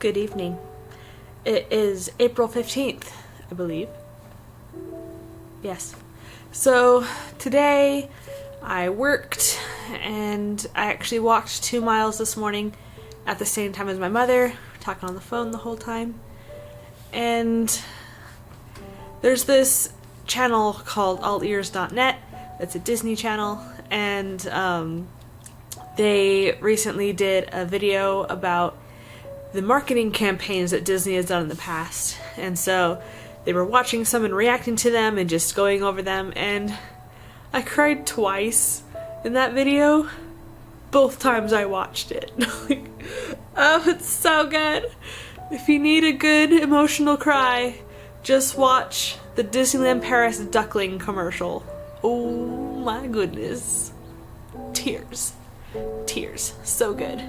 Good evening. It is April 15th, I believe. Yes. So today I worked and I actually walked 2 miles this morning at the same time as my mother, talking on the phone the whole time. And there's this channel called allears.net. It's a Disney channel, and they recently did a video about the marketing campaigns that Disney has done in the past. And so they were watching some and reacting to them and just going over them, and I cried twice in that video. Both times I watched it. Like, oh, it's so good. If you need a good emotional cry, just watch the Disneyland Paris duckling commercial. Oh my goodness. Tears. Tears. So good.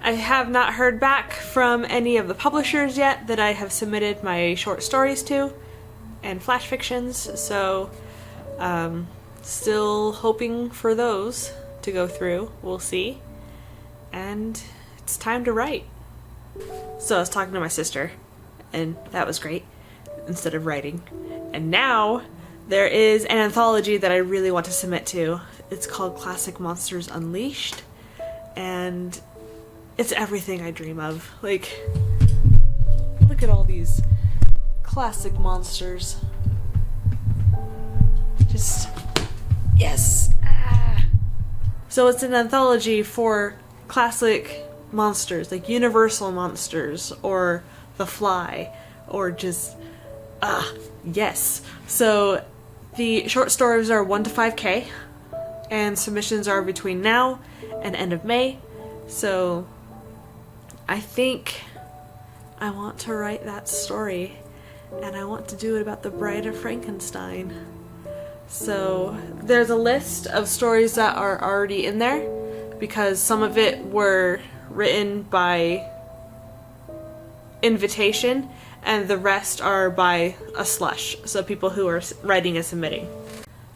I have not heard back from any of the publishers yet that I have submitted my short stories to and flash fictions, so still hoping for those to go through. We'll see. And it's time to write. So I was talking to my sister, and that was great, instead of writing. And now there is an anthology that I really want to submit to. It's called Classic Monsters Unleashed, and it's everything I dream of. Like, look at all these classic monsters. Just, yes. Ah. So it's an anthology for classic monsters, like Universal monsters, or The Fly, or just, yes. So the short stories are 1 to 5K, and submissions are between now and end of May. So I think I want to write that story, and I want to do it about the Bride of Frankenstein. So there's a list of stories that are already in there, because some of it were written by invitation and the rest are by a slush, so people who are writing and submitting.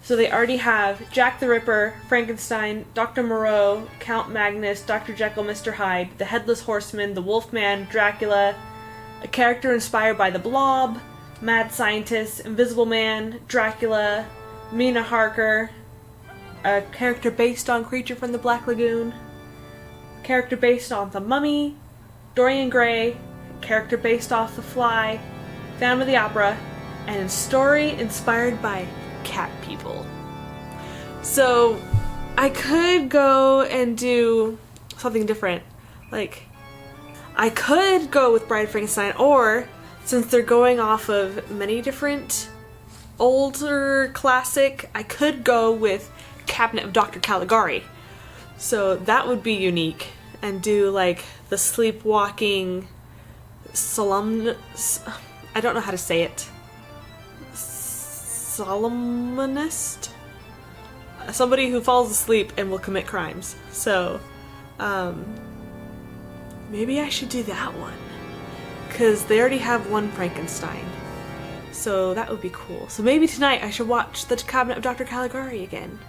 So they already have Jack the Ripper, Frankenstein, Dr. Moreau, Count Magnus, Dr. Jekyll, Mr. Hyde, the Headless Horseman, the Wolfman, Dracula, a character inspired by the Blob, Mad Scientist, Invisible Man, Dracula, Mina Harker, a character based on Creature from the Black Lagoon, a character based on The Mummy, Dorian Gray, a character based off The Fly, Phantom of the Opera, and a story inspired by cat people. So I could go and do something different. Like, I could go with Bride of Frankenstein, or since they're going off of many different older classic, I could go with Cabinet of Dr. Caligari. So that would be unique, and do like the sleepwalking I don't know how to say it. Solemnist? Somebody who falls asleep and will commit crimes. So, maybe I should do that one. Because they already have one Frankenstein. So that would be cool. So maybe tonight I should watch the Cabinet of Dr. Caligari again.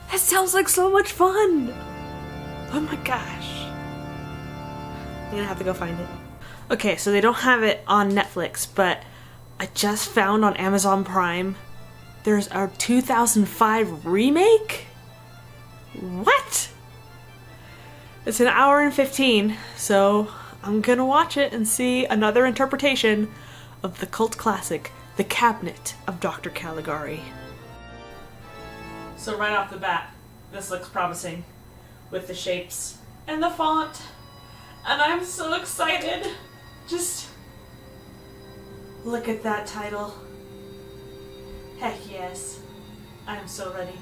That sounds like so much fun! Oh my gosh. I'm gonna have to go find it. Okay, so they don't have it on Netflix, but I just found on Amazon Prime there's a 2005 remake? What? It's an hour and 15, so I'm gonna watch it and see another interpretation of the cult classic, The Cabinet of Dr. Caligari. So right off the bat, this looks promising with the shapes and the font, and I'm so excited. Just look at that title. Heck yes. I'm so ready.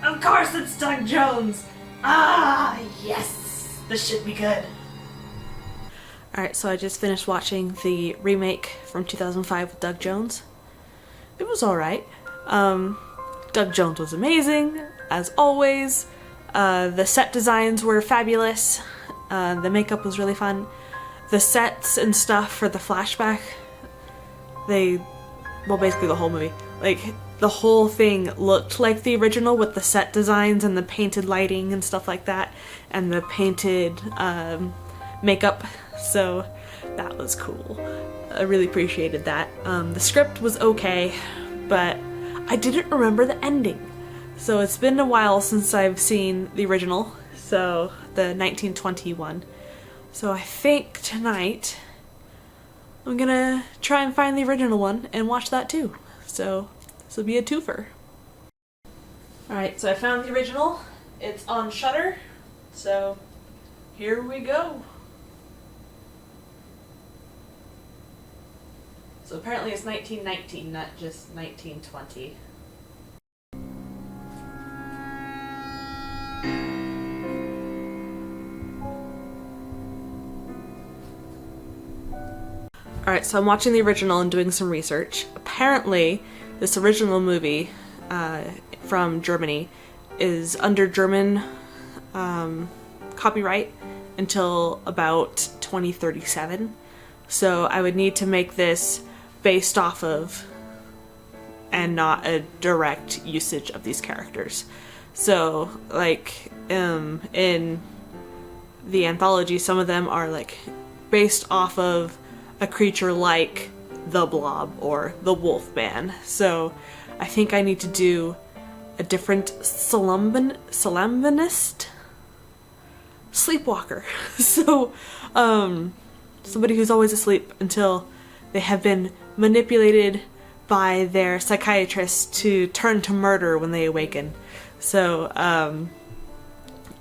Of course it's Doug Jones! Ah, yes! This should be good. Alright, so I just finished watching the remake from 2005 with Doug Jones. It was alright. Doug Jones was amazing, as always. The set designs were fabulous. The makeup was really fun. The sets and stuff for the flashback, well, basically the whole movie, like, the whole thing looked like the original with the set designs and the painted lighting and stuff like that, and the painted makeup, so that was cool. I really appreciated that. The script was okay, but I didn't remember the ending. So it's been a while since I've seen the original, so the 1921. So I think tonight I'm gonna try and find the original one and watch that too. So this will be a twofer. Alright, so I found the original. It's on Shudder, so here we go. So apparently it's 1919, not just 1920. Alright, so I'm watching the original and doing some research. Apparently, this original movie from Germany is under German copyright until about 2037. So I would need to make this based off of and not a direct usage of these characters. So, like, in the anthology, some of them are like based off of a creature like the Blob or the Wolfman. So I think I need to do a different somnambulist sleepwalker. So somebody who's always asleep until they have been manipulated by their psychiatrist to turn to murder when they awaken. So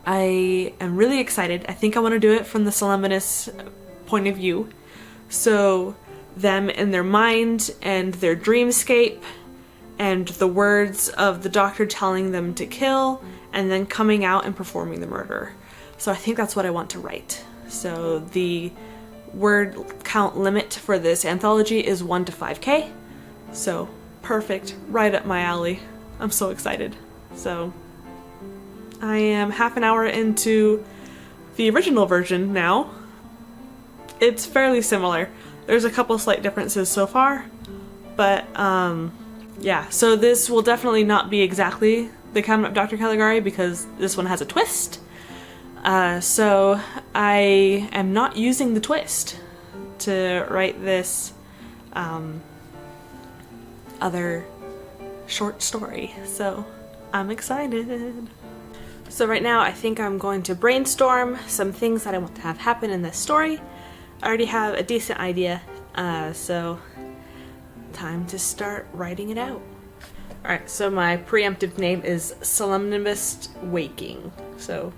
I am really excited. I think I want to do it from the somnambulist point of view. So them in their mind and their dreamscape and the words of the doctor telling them to kill and then coming out and performing the murder. So I think that's what I want to write. So the word count limit for this anthology is 1 to 5K. So perfect, right up my alley. I'm so excited. So I am half an hour into the original version now. It's fairly similar. There's a couple slight differences so far, but yeah, so this will definitely not be exactly the Cabinet of Dr. Caligari because this one has a twist. So I am not using the twist to write this other short story, so I'm excited. So right now I think I'm going to brainstorm some things that I want to have happen in this story. I already have a decent idea, so time to start writing it out. Alright, so my preemptive name is Somnambulist Waking. So,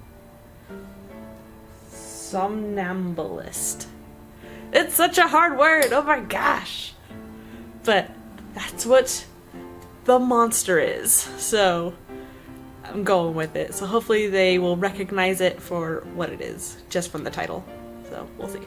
somnambulist. It's such a hard word, oh my gosh! But that's what the monster is, so I'm going with it. So hopefully they will recognize it for what it is, just from the title. So, we'll see.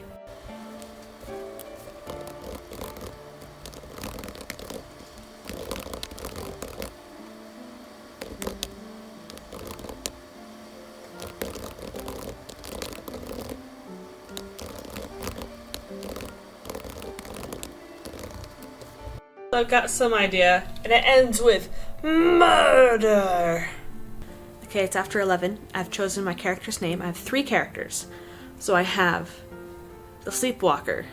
So I've got some idea, and it ends with murder! Okay, it's after 11. I've chosen my character's name. I have 3 characters. So I have the sleepwalker,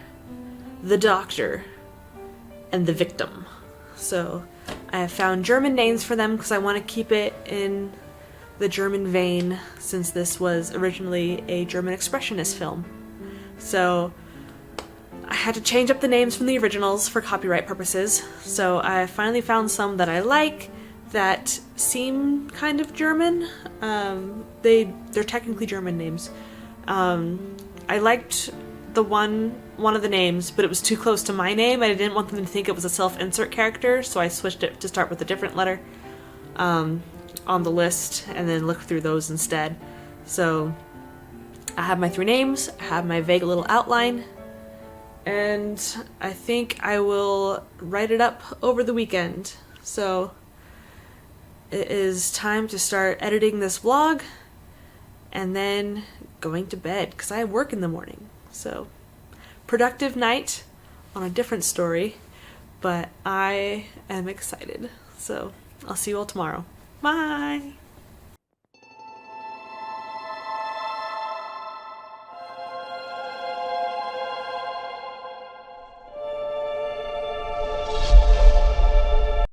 the doctor, and the victim. So I have found German names for them because I want to keep it in the German vein since this was originally a German expressionist film. So I had to change up the names from the originals for copyright purposes, so I finally found some that I like that seem kind of German. They're technically German names. I liked the one of the names, but it was too close to my name. I didn't want them to think it was a self-insert character, so I switched it to start with a different letter on the list and then look through those instead. So I have my 3 names, I have my vague little outline, and I think I will write it up over the weekend. So it is time to start editing this vlog and then going to bed because I work in the morning. So productive night on a different story, but I am excited. So I'll see you all tomorrow. Bye!